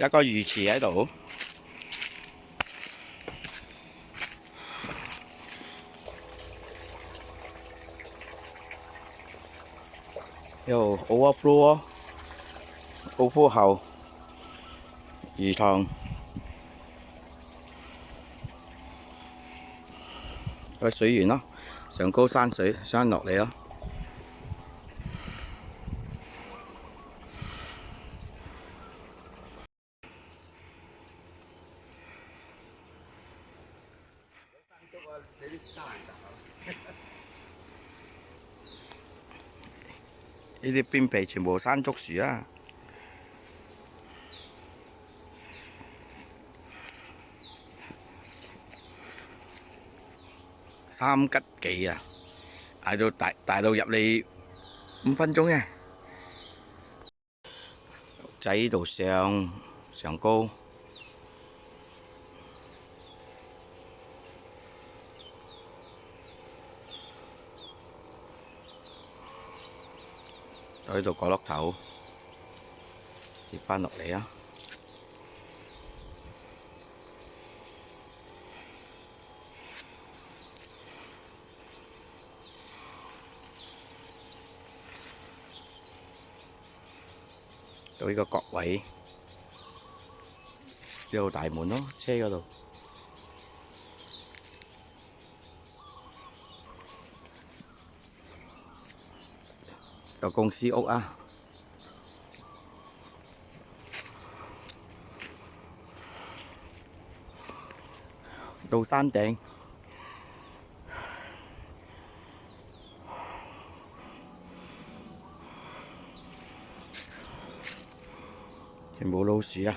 有個魚池喺度。又 overflow ，overflow 後魚塘個水源咯，上高山水山落嚟咯。呢啲邊皮全部山竹樹啊！三吉幾啊！大到入嚟5分鐘嘅，仔呢度上高。喺度角落頭跌翻落嚟啊！到呢個角位，呢度大門咯，車嗰度。有公司屋啊！到山頂，全部老鼠啊！